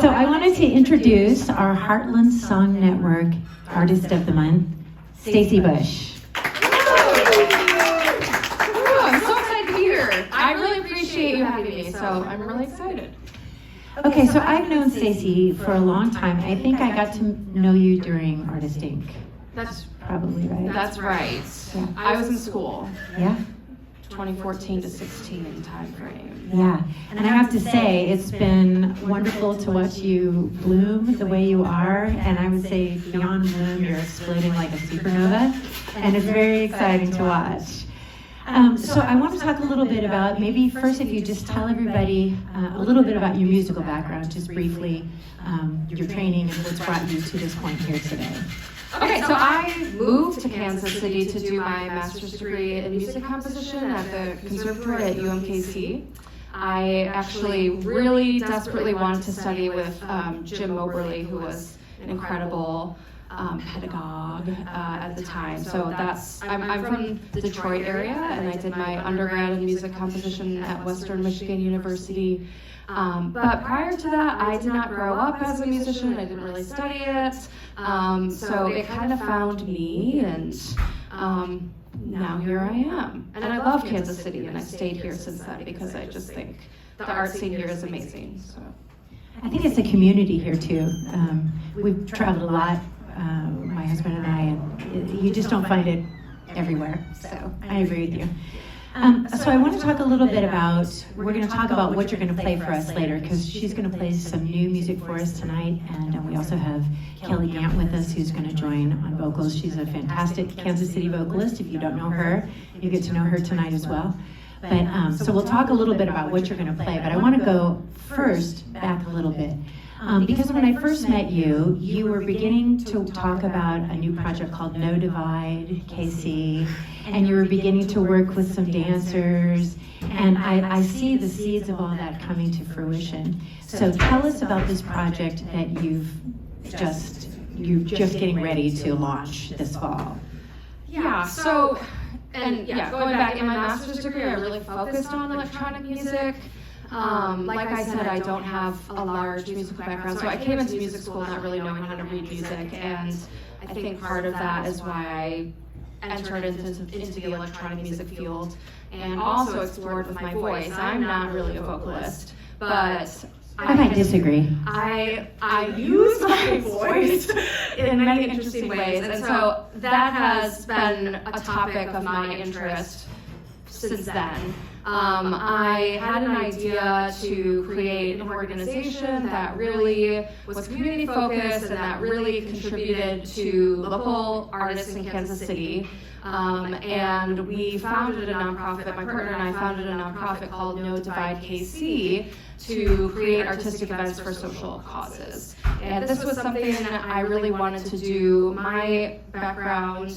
So I wanted to introduce our Heartland Song Network Artist of the Month, Stacy Busch. I'm so excited to be here. I really appreciate you having me, so I'm really excited. Okay, so I've known Stacy for a long time. I think I got to know you during Artist Inc. That's Probably right. That's right. Yeah. I was in school, Yeah? 2014 to 16 time frame. Yeah. And I have to say, it's been wonderful to watch you bloom the way you are. And I would say beyond bloom, you're exploding like a supernova. And it's very exciting to watch. So I want to talk a little bit about, maybe first if you just tell everybody a little bit about your musical background, just briefly, your training and what's brought you to this point here today. Okay, so I moved to Kansas City to do my master's degree in music composition at the conservatory at UMKC. I actually really desperately wanted to study with Jim Moberly, who was an incredible pedagogue at the time. So I'm from the Detroit area, and I did my undergrad in music composition at Western Michigan University. But prior to that, I did not grow up as a musician. I didn't really study it. So it kind of found me, and now here I am. And I love Kansas City, and I stayed here since then because I just think the art scene here is amazing. So I think it's a community here too. We've traveled a lot, my husband and I, and you just don't find it everywhere. So I agree with you. So I want to talk a little bit about, we're going to talk about what you're going to play for us later, because she's going to play some new music for us tonight, and we also have Kelly Gant with us, who's going to join on vocals. She's a fantastic Kansas City vocalist. If you don't know her, you get to know her tonight as well. But so we'll talk a little bit about what you're going to play, but I want to go first back a little bit. Because when I first met you, you were beginning to talk about a new project called No Divide, KC, and you were beginning to work with some dancers, and I see the seeds of all that coming to fruition. So tell us about this project that you're just getting ready to launch this fall. yeah, so, and yeah, going back in my master's degree, I really focused on electronic music. Like I said, I don't have a large musical background, so I came into music school not really knowing how to read music, and I think part of that is why I entered into the electronic music field and also explored with my voice. I'm not really a vocalist, but I might disagree. I use my voice in many interesting ways, and so that has been a topic of my interest since then. I had an idea to create an organization that really was community focused and that really contributed to local artists in Kansas City. And we founded a nonprofit, my partner and I founded a nonprofit called No Divide KC to create artistic events for social causes. And this was something I really wanted to do. My background,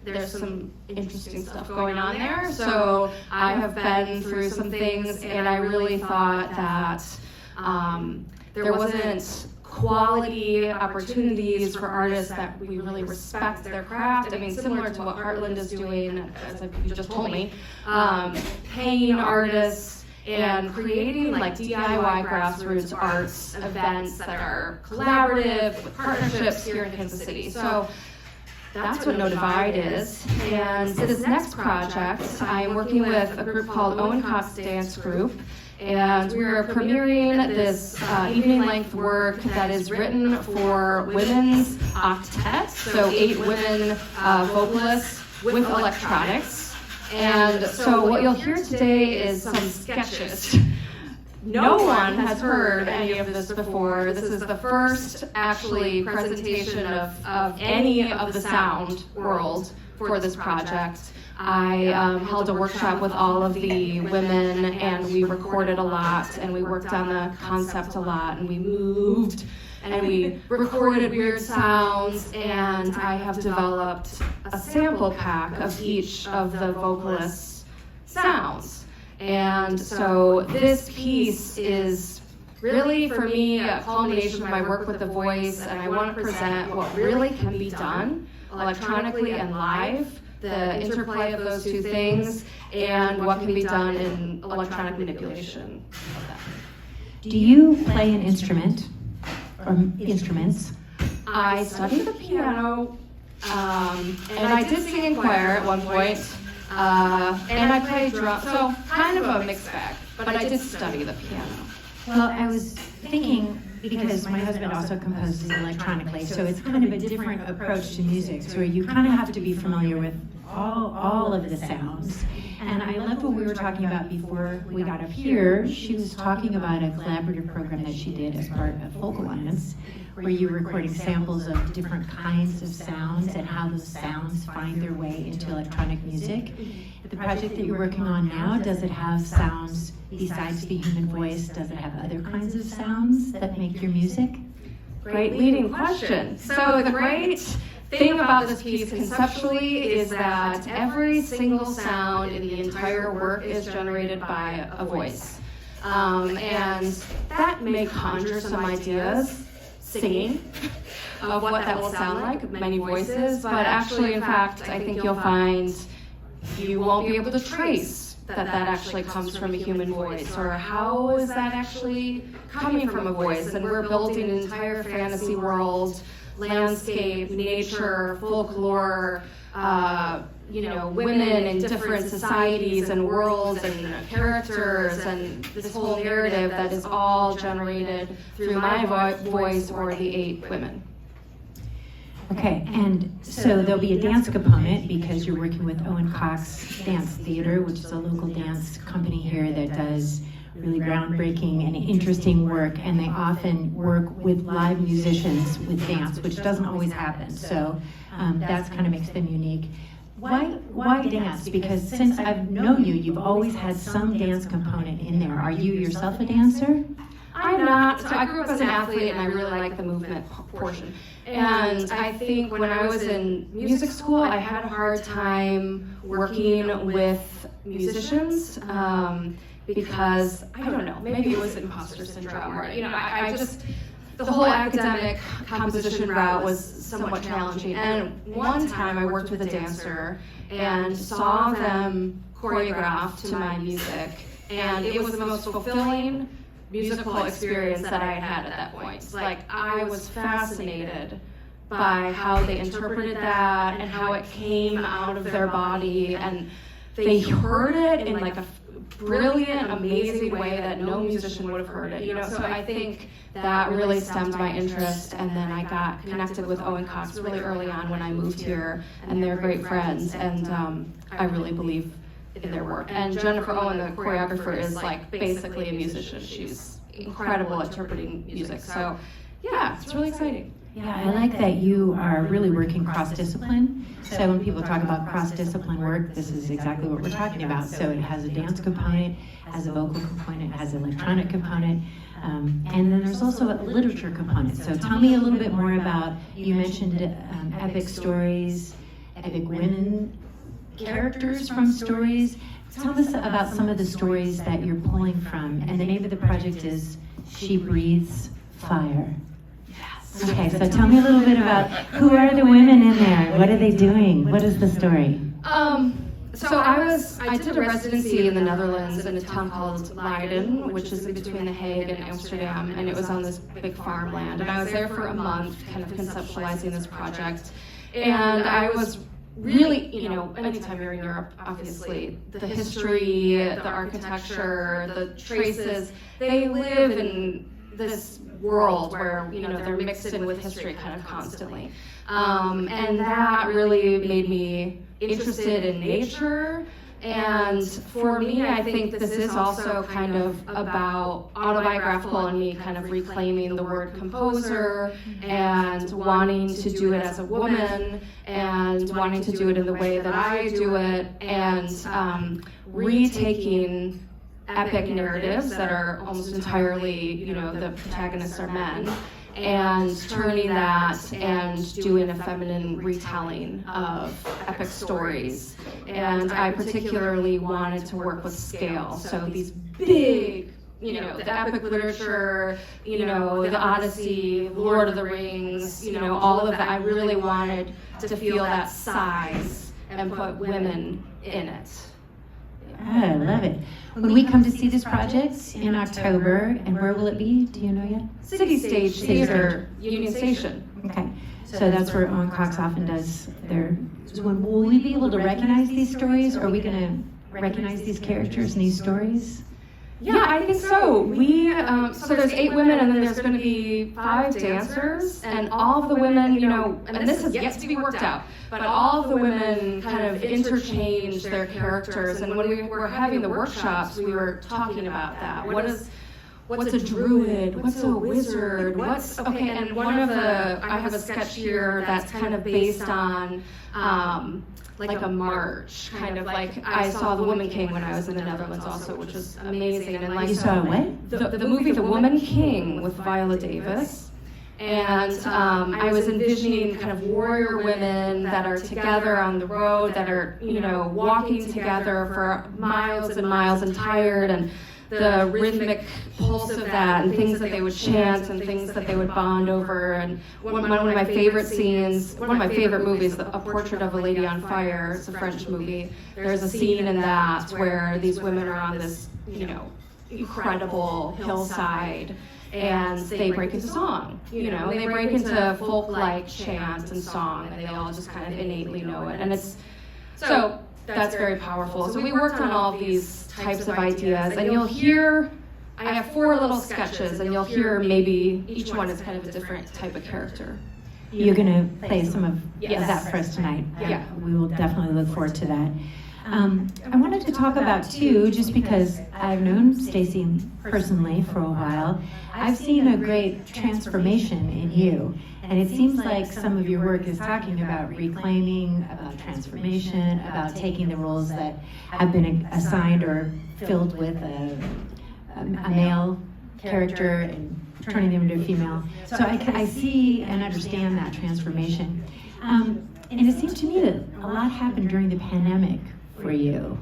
there's some interesting stuff going on there. So I have been through some things, and I really thought that there wasn't quality opportunities for artists that we really respect their craft. I mean, similar to what Heartland is doing, as you just told me, paying artists and creating like DIY grassroots arts events that are collaborative with partnerships here in Kansas City. So that's what No Divide is. And this next project, I'm working with a group called Owen Cox Dance Group, and we're premiering this evening-length work that is written for women's octet, so 8 women vocalists with electronics. And so what you'll hear today is some sketches. No one has heard any of this before. This is the first, actually, presentation of any of the sound world for this project. I held a workshop with all of the women, and we recorded a lot, and we worked on the concept a lot, and we moved, and we recorded weird sounds, and I have developed a sample pack of each of the vocalists' sounds. And so this piece is really, for me, a culmination of my work with the voice, and I want to present what really can be done electronically and live, the interplay of those two things, and what can be done in electronic manipulation of that. do you play an instrument or instruments? I studied the piano, and I did sing in choir at one point, and I played drum, so kind of a mixed bag, but I did study the piano. Well, I was thinking, because my husband also composes electronically, so it's kind of a different approach to music, so you kind of have to be familiar with all of the sounds. And I loved what we were talking about before we got up here. She was talking about a collaborative program that she did as part of Folk Alliance, where you were recording samples of different kinds of sounds and how those sounds find their way into electronic music. The project that you're working on now, does it have sounds besides the human voice? Does it have other kinds of sounds that make your music? Great leading question. So the great thing about this piece conceptually is that every single sound in the entire work is generated by a voice. And that may conjure some ideas, singing, of what that will sound like, many voices, but actually, in fact, I think you'll find you won't be able to trace that actually comes from a human voice, or how is that actually coming from a voice. And we're building an entire fantasy world, landscape, nature, folklore, women in different societies and worlds and characters, and this whole narrative that is all generated through my voice or the 8 women. Okay, and so there'll be a dance component because you're working with Owen Cox Dance Theater, which is a local dance company here that does really groundbreaking and interesting work, and they often work with live musicians with dance, which doesn't always happen, so that's kind of makes them unique. Why dance? Because since I've known you, you've always had some dance component in there. Are you yourself a dancer? I'm not. So I grew up as an athlete, and I really like the movement portion. And I think when I was in music school, I had a hard time working with musicians because, I don't know, maybe it was imposter syndrome, or, I just, the whole academic composition route was somewhat challenging. And one time I worked with a dancer and saw them choreograph to my music, and it was the most fulfilling musical experience that I had at that point. It's like, I was fascinated by how they interpreted that and how it came out of their body, and they heard it in like a brilliant, amazing way that no musician would have heard it. So I think that really stemmed my interest, and then I got connected with Owen Cox really early on when I moved here, and they're great friends, and I really believe in their work. And Jennifer Owen, the choreographer, is like basically a musician. She's incredible at interpreting music. So yeah, it's really exciting. Yeah, I like that you are really working cross-discipline. So when people talk about cross-discipline work, this is exactly what we're talking about. So it has a dance component, has a vocal component, has an electronic component, and then there's also a literature component. So tell me a little bit more about, you mentioned epic stories, epic women characters from stories. Tell us about some of the stories that you're pulling from. And the name of the project is She Breathes Fire. Yes. Okay, so tell me a little bit about who are the women in there? What are they doing? What is the story? So I did a residency in the Netherlands in a town called Leiden, which is in between The Hague and Amsterdam, and it was on this big farmland. And I was there for a month, kind of conceptualizing this project. And I was really, anytime you're in Europe, obviously, the history, the architecture, the traces, they live in this world where, they're mixed in with history kind of constantly. And that really made me interested in nature. And for me, I think this is also kind of about autobiographical and me kind of reclaiming the word composer and wanting to do it as a woman and wanting to do it in the way that I do it, and retaking epic narratives that are almost entirely, the protagonists are men, and turning that and doing a feminine retelling of epic stories. And I particularly wanted to work with scale, so these big, the epic literature, the Odyssey, Lord of the Rings, all of that. I really wanted to feel that size and put women in it. I love it. When we come to see this project in October, and where will it be? Do you know yet? City Stage Theater, Union Station. Okay, so that's where Owen Cox often does their. Will we be able to recognize these stories? Are we going to recognize these characters and these stories? Yeah, I think so. We so there's 8 women, and then there's going to be 5 dancers, and all of the women, you know, and this has yet to be worked out, but all of the women kind of interchange their characters. And when we were having the workshops, we were talking about that. What's a druid? What's a wizard? Okay? And I have a sketch here that's kind of based on. Like a march, kind of like I saw The Woman King when I was in the Netherlands also, which was amazing. And like You saw what? The movie The Woman King with Viola Davis. And I was envisioning kind of warrior women that are together on the road, that are, you know, walking together for miles and miles and tired, and the rhythmic pulse of that, and things that they would chant, and things that they would bond over. And one of my favorite scenes, one of my favorite movies, A Portrait of a Lady on Fire, it's a French movie. There's a scene in that where these women are on this, you know, incredible hillside, and they break into song, you know, they break into folk-like chant and song, and they all just kind of innately know it. And it's, so that's very powerful. So we worked on all these types of ideas, and you'll hear, I have 4 little sketches, and you'll hear maybe each one is kind of a different type of character. You're going to play some of that for us tonight. Yeah. We will definitely look forward to that. I wanted to talk about too, just because I've known Stacy personally for a while, I've seen a great transformation in you. And it seems like some of your work is talking about reclaiming, about transformation, about taking the roles that have been assigned or filled with a male character and turning them into a female. So I see and understand that transformation. And it seems to me that a lot happened during the pandemic for you.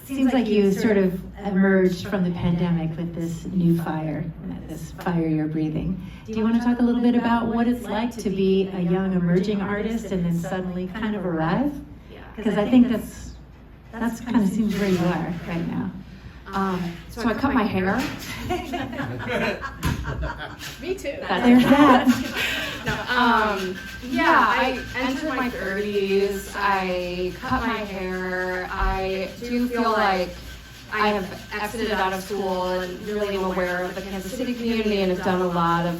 Seems like you sort of emerged from the pandemic with this new fire, this fire you're breathing. Do you want to talk a little bit about what it's like to be a young emerging artist and then suddenly kind of arrive? Because I think that's kind of seems where you are right now. So I cut my hair. Me too. There's that. I entered my 30s. I cut my hair. I do feel like I have exited out of school and really am aware of the Kansas City community, and have done a lot of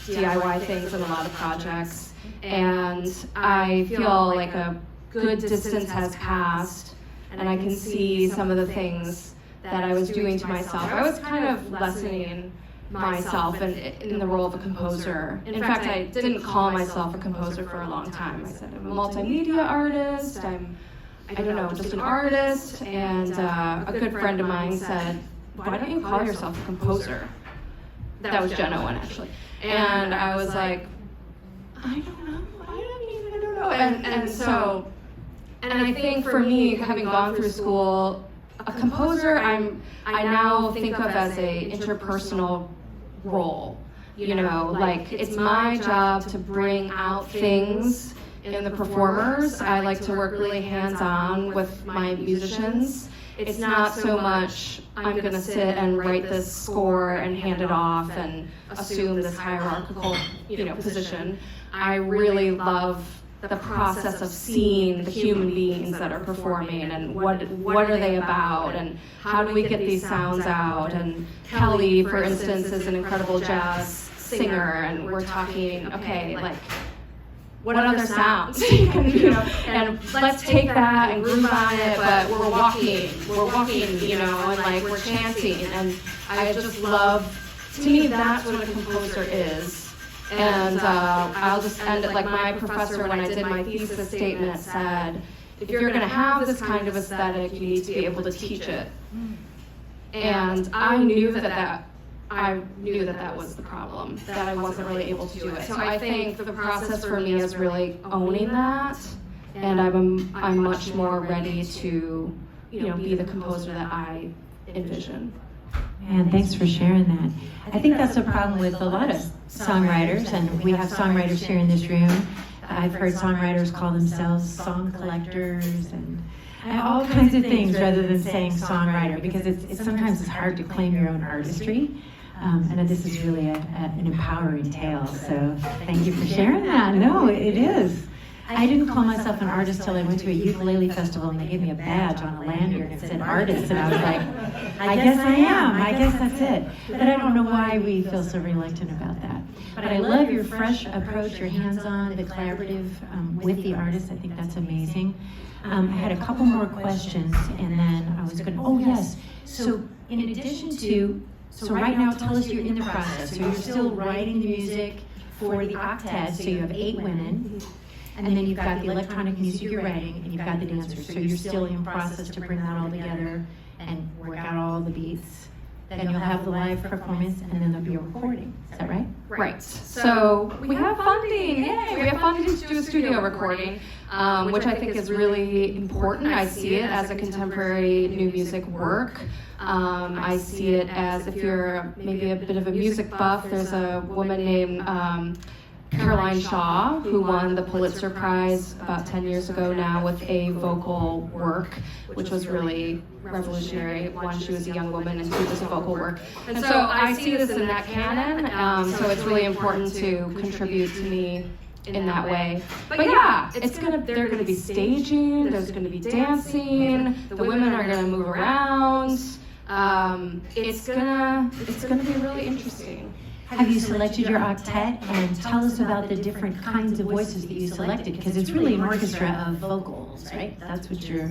DIY things and a lot of projects. And I feel like a good distance has passed, and I can see some of the things that I was doing to myself. I was kind of lessening myself in the role of a composer. In fact, I didn't call myself a composer for a long time. I said I'm a multimedia artist, I'm, I don't know, just an artist. And a good friend of mine said, why don't you call yourself a composer? That was Jen Owen, actually. And I was like, I don't know. And I think for me, having gone through school, a composer, I now think of as a interpersonal role. You know, like it's my job to bring out things in the performers. I like to work really hands-on with my musicians. It's not so much I'm gonna sit and write this score and hand it off and assume this hierarchical, position. I really love the process of seeing the human beings that are performing, and what are they about, and how do we get these sounds out. And Kelly, for instance, is an incredible jazz singer, and we're talking, okay, like, what other sounds? And let's take that and groove on it, but we're walking, and like we're chanting. And I just love, to me, that's what a composer is. And I'll just end it, like my professor, when I did my thesis statement, said, if you're going to have this kind of aesthetic, you need to be able to teach it. And I knew that was the problem, that I wasn't really able to do it. So I think the process for me is really owning that, and I'm much more ready to, be the composer that I envision. And thanks for sharing that. I think that's a problem with a lot of songwriters, and we have songwriters here in this room. I've heard songwriters call themselves song collectors, and all kinds of things rather than saying songwriter, because it's sometimes it's hard to claim your own artistry. And this is really an empowering tale, so thank you for sharing that. No, it is. I didn't call myself an artist till I went to a ukulele festival and they gave me a badge on a lanyard and it said artist, and I was like, I guess I am, I guess that's it. But I don't know why we feel so reluctant about that. But I love your fresh approach, your hands-on, the collaborative with the artists. I think that's amazing. I had a couple more questions, and then I was going to, oh yes, so in addition to, so right now tell us you're in the process, so you're still writing the music for the octet, so you have 8 women. And then you've got the electronic music you're writing, and you've got the dancers. So you're still in process to bring that all together and work out all the beats. Then you'll have the live performance, and then there'll be a recording. Is that right? Right. So we have funding. Yay! We have funding to do a studio recording, which I think is really important. I see it as a contemporary new music work. I see it as, if you're maybe a bit of a music buff, there's a woman named Caroline Shaw, who won the Pulitzer Prize about 10 years ago now with a vocal work, which was really revolutionary. One, she was a young woman, and two, was a vocal work. And so I see this in that canon, so it's really important to contribute to me in that way. But yeah, they're gonna be staging, there's gonna be dancing, the women are gonna move around. It's gonna be really interesting. Have you selected your octet? And tell us about the different kinds of voices that you selected, because it's really an orchestra of vocals, right? That's what you're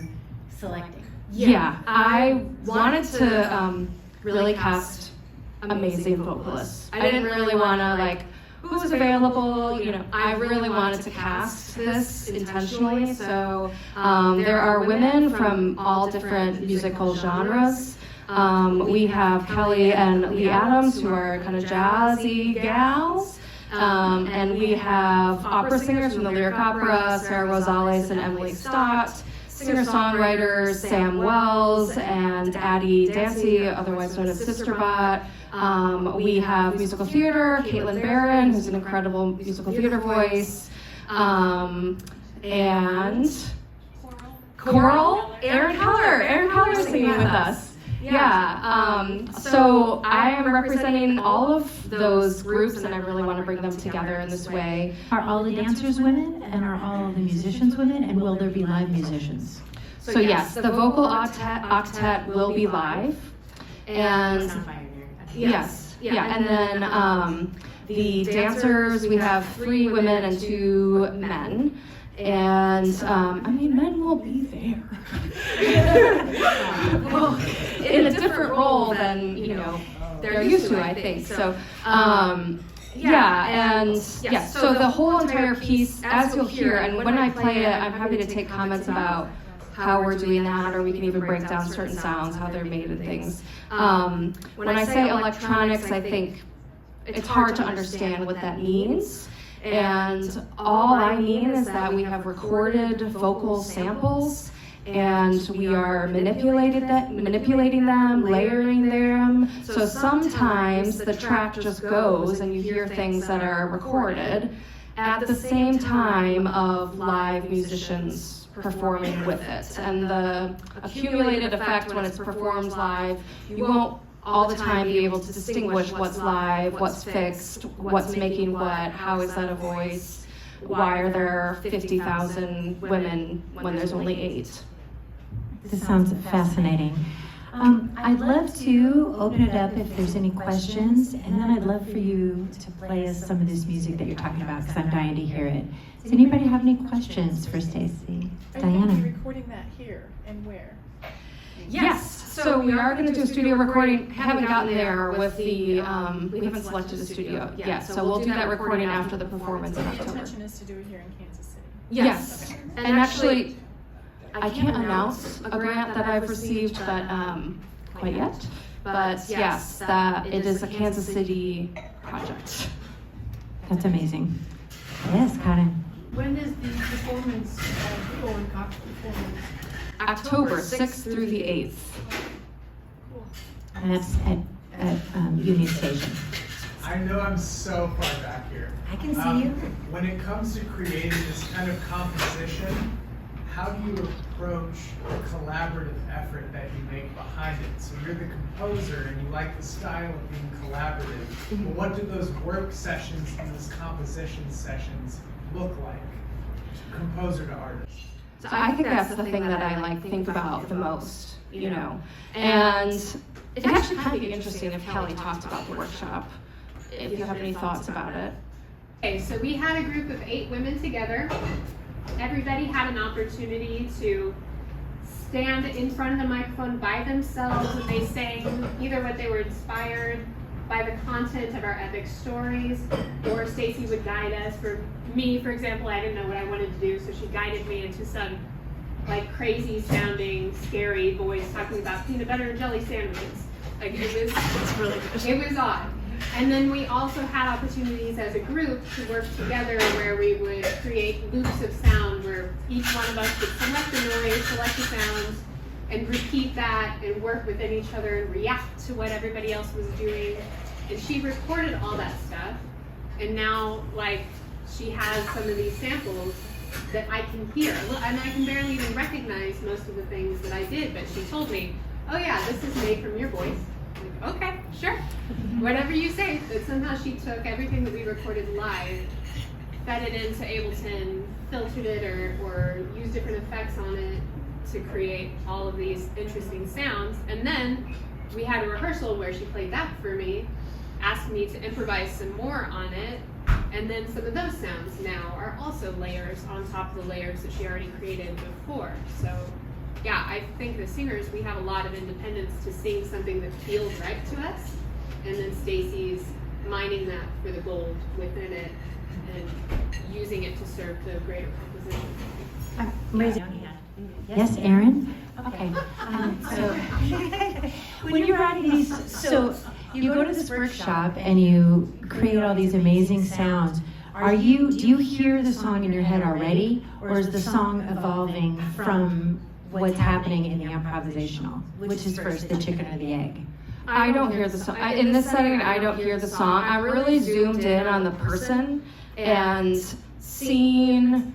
selecting. Yeah, I wanted to really cast amazing vocalists. I didn't really want to, like, who's available, I really wanted to cast this intentionally. So there are women from all different musical genres. We have Kelly and Lee Adams, who are kind of jazzy gals, and we have opera singers from the Lyric Opera, Sarah Rosales and Emily Stott, singer-songwriters Sam Wells and Addie Dancy, otherwise known as Sister Bot. We have musical theater, Caitlin Barron, who's an incredible musical theater voice, and choral, Erin Keller is singing with us. Yeah, so I am representing all of those groups, and I really want to bring them together in this way. Are all the dancers women, and are all the musicians women, and will there be live musicians? So yes, the vocal octet will be live, and yes, yeah, and then the dancers, we have 3 women and 2 men. And men will be there. Well, in a different role than they're used to, I think. So so the whole entire piece, as you'll hear, and when I play it, I'm happy to take comments about how we're doing that, or we can even break down certain sounds, how they're made and things. When I say electronics, I think it's hard to understand what that means. And all I mean is that we have recorded vocal samples, and we are manipulating them, layering them. So sometimes the track just goes and you hear things that are recorded at the same time of live musicians performing with it. And the accumulated effect when it's performed live, you won't all the time be able to distinguish what's live, what's fixed, what's making what, how is that a voice, why are there 50,000 women when there's only 8? This sounds fascinating. I'd love to open it up if there's any questions, and then I'd love for you to play us some of this music that you're talking about, because I'm dying to hear it. Does anybody have any questions for Stacy? Diana? Are you recording that here, and where? Yes. So we are going to do a studio recording. Haven't gotten there with the, we haven't selected a studio yet. So we'll do that recording after the performance in The October. intention is to do it here in Kansas City. Yes. And actually, I can't announce a grant that I've received, but quite yet. But yes, that it is a Kansas City project. That's amazing. Yes, Karen. When is the performance, performance? October 6th through the 8th. And that's at Union Station. I know I'm so far back here. I can see you. When it comes to creating this kind of composition, how do you approach the collaborative effort that you make behind it? So you're the composer and you like the style of being collaborative. But what do those work sessions and those composition sessions look like, composer to artist? So I think that's the thing that I think about the most, you know. And it actually kind of be interesting if Kelly talked about the workshop, if you have any thoughts about it. Okay, so we had a group of 8 women together. Everybody had an opportunity to stand in front of the microphone by themselves and they sang either what they were inspired by the content of our epic stories, or Stacy would guide us. For me, for example, I didn't know what I wanted to do, so she guided me into some crazy sounding, scary voice talking about peanut butter and jelly sandwiches. It was odd. And then we also had opportunities as a group to work together where we would create loops of sound where each one of us would select a noise, select a sound, and repeat that and work within each other and react to what everybody else was doing. And she recorded all that stuff. And now, she has some of these samples that I can hear. And I can barely even recognize most of the things that I did, but she told me, oh yeah, this is made from your voice. Okay, sure. Whatever you say. But somehow she took everything that we recorded live, fed it into Ableton, filtered it, or used different effects on it to create all of these interesting sounds. And then we had a rehearsal where she played that for me, asked me to improvise some more on it, and then some of those sounds now are also layers on top of the layers that she already created before. So yeah, I think the singers, we have a lot of independence to sing something that feels right to us, and then Stacy's mining that for the gold within it and using it to serve the greater composition. Raise your hand. Yes, Aaron? Okay. So when you're writing these, so you go to this workshop and you create all these amazing sounds. Do you hear the song in your head already, or is the song evolving from what's happening in the improvisational? Which is first, the chicken or the egg? I don't hear the song. In this setting, I don't hear the song. I'm really zoomed in on the person and seeing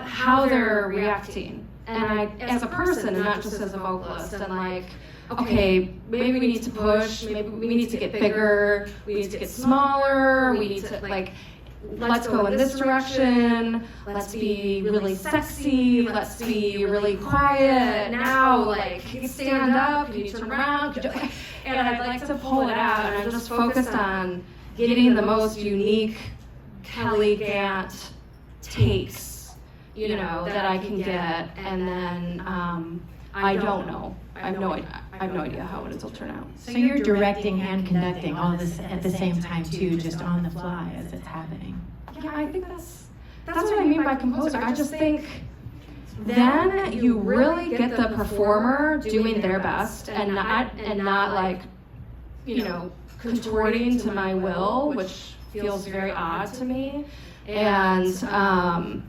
how they're reacting. And as a person, and not just as a vocalist, and okay, maybe we need to push, maybe we need to get bigger, we need to get smaller, we need to let's go in this direction, let's be really sexy, let's be really quiet, now stand up, you turn around, and I'd like to pull it out, and I'm just focused on getting the most unique Kelly Gant takes, that I can get, and then I don't know. I have no idea how it will turn out. So you're directing and conducting all this at the same time too, just on the fly as it's happening. Yeah, I think that's what I mean by composer. I just think then you really get the performer doing their best and not contorting to my will, which feels very odd to me. And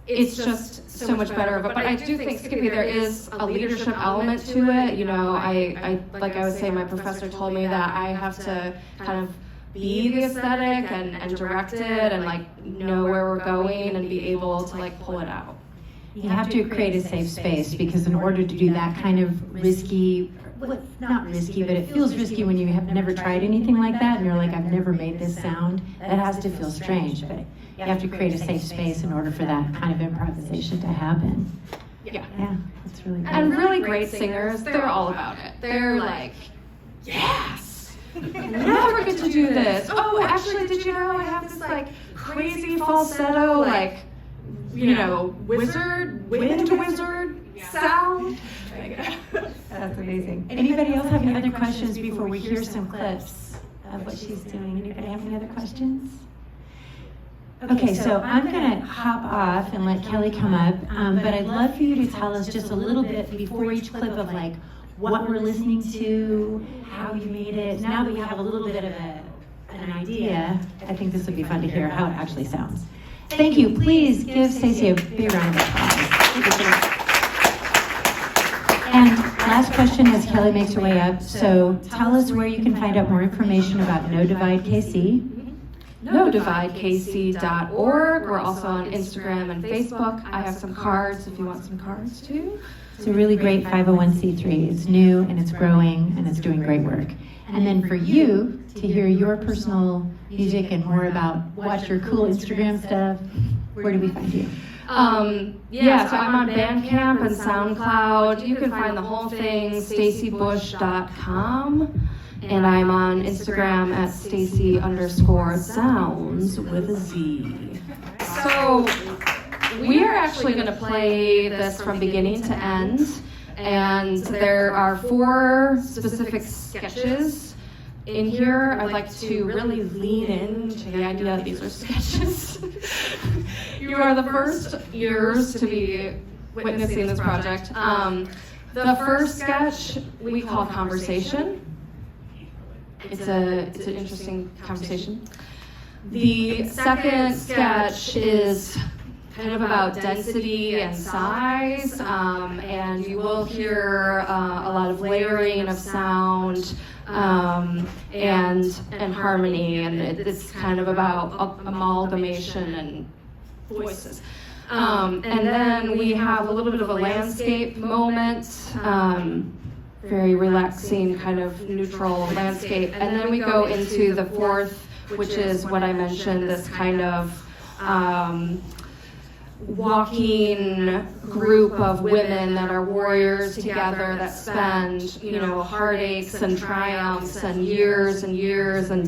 it's just so much better. But I do think, Skippy, there is a leadership element to it. I would say, my professor told me that I have to kind of be the aesthetic and direct it and know where we're going and be able to pull it out. You have to create a safe space, because in order to do that kind of risky, not risky, but it feels risky when you have never tried anything like that and you're like, I've never made this sound. That has to feel strange, but you have to create a safe space in order for that kind of improvisation to happen. Yeah. Yeah, that's really good. And really great singers, they're all about it. They're yes! I never get to do this. Oh, actually, did you know I have this crazy falsetto, wind wizard sound? That's amazing. Anybody else have any other questions before we hear some clips of what she's doing? Anybody have any other questions? Okay, so I'm going to hop off and let Kelly come up, but I'd love for you to tell us just a little bit before each clip of what we're listening to, how you made it. Now that we have a little bit of an idea, I think this would be fun to hear how it actually sounds. Thank you. Please give Stacy a big round of applause. And last question as Kelly makes her way up. So tell us where you can find out more information about No Divide KC. nodividekc.org. We're also on Instagram and Facebook. I have some cards if you want some cards too. It's a really great 501c3. It's new and it's growing and it's doing great work. And then for you to hear your personal music and more about watch your cool Instagram stuff, where do we find you? So I'm on Bandcamp and SoundCloud. You can find the whole thing, stacybusch.com. And I'm on Instagram at Stacy_sounds with a Z. So we are actually going to play this from beginning to end. And there are 4 specific sketches in here. I'd like to really lean into the idea that these are sketches. You are the first ears to be witnessing this project. The first sketch we call Conversation. It's an interesting conversation. The second sketch is kind of about density and size, and you will hear a lot of layering of sound and harmony, and it's kind of about amalgamation and voices. And then we have a little bit of a landscape moment, very relaxing, kind of neutral landscape. And then we go into the fourth, which is what I mentioned, this kind of walking group of women that are warriors together that spend, heartaches and triumphs and years and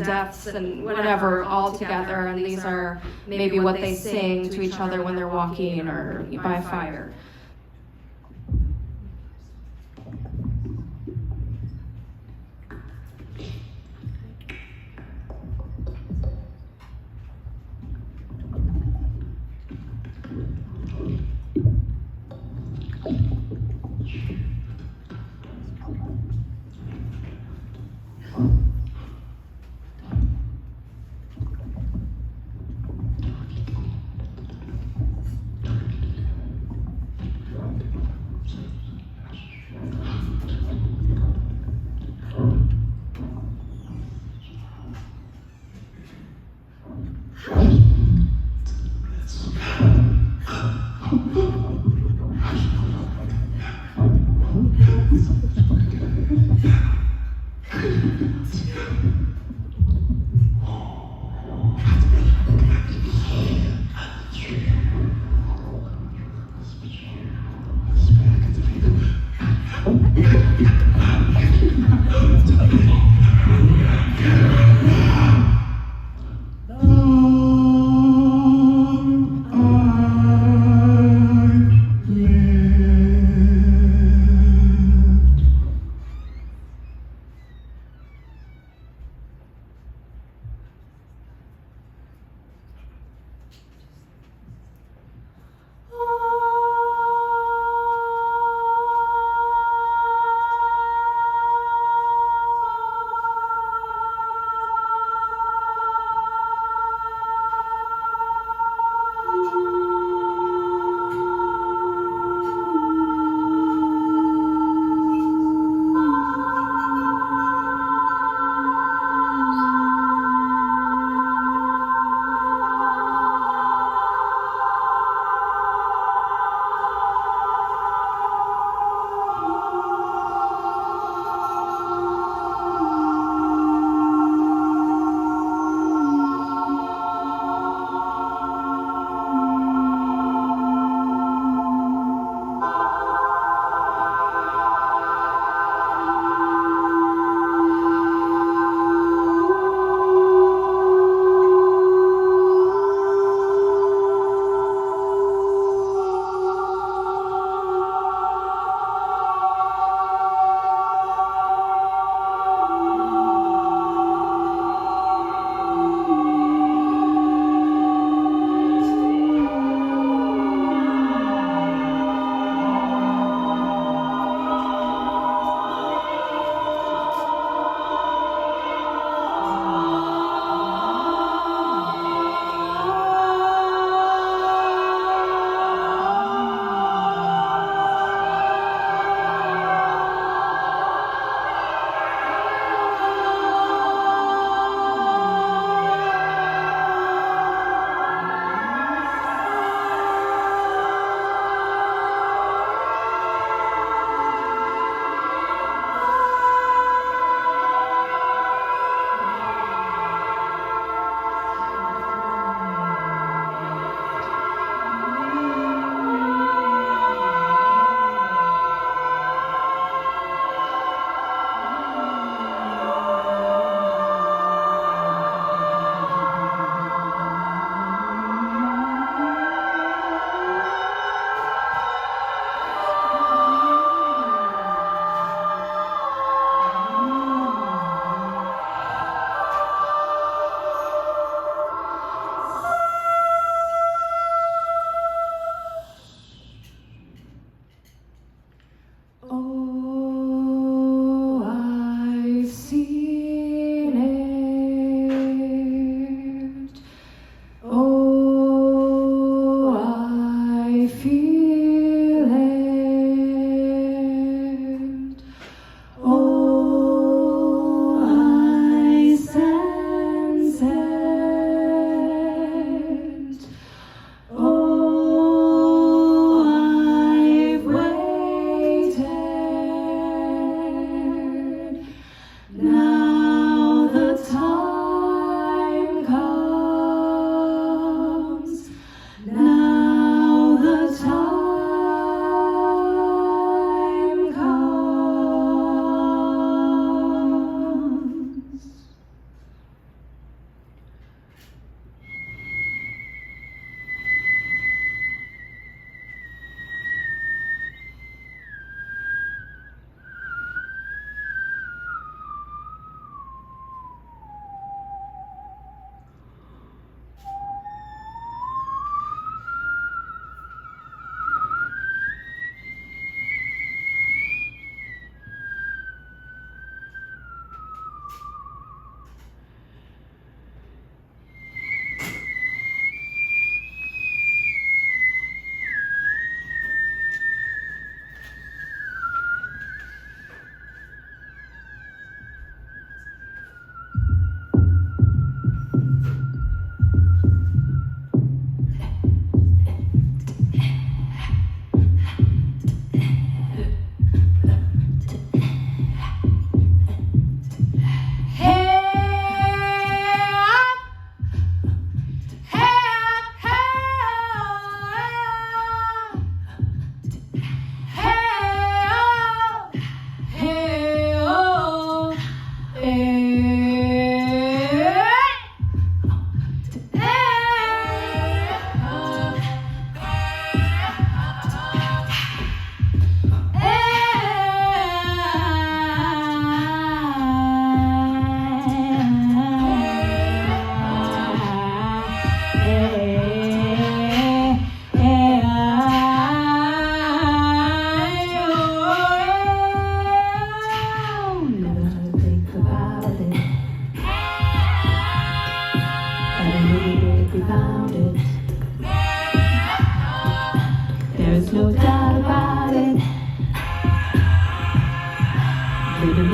deaths and whatever all together. And these are maybe what they sing to each other when they're walking or by fire.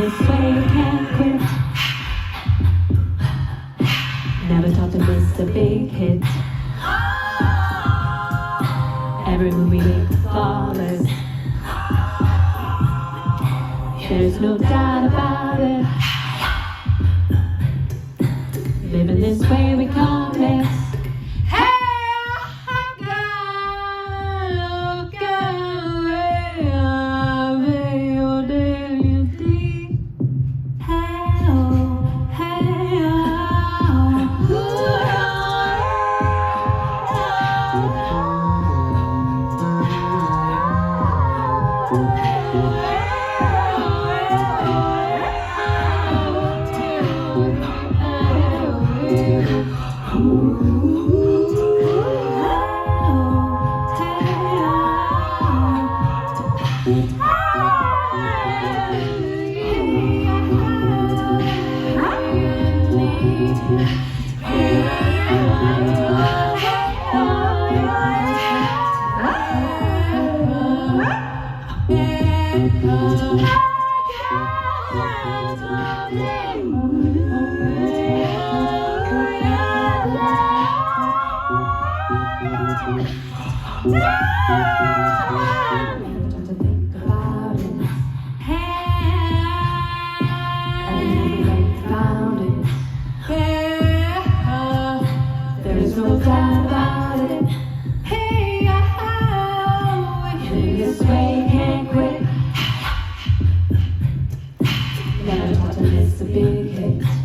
this way, you can't quit. Never taught to miss a big hit. Every move we make flawless. There's no doubt about it. Living this way we call this. There's no doubt about it. Hey, this way you can't quit. Never taught to miss a big hit.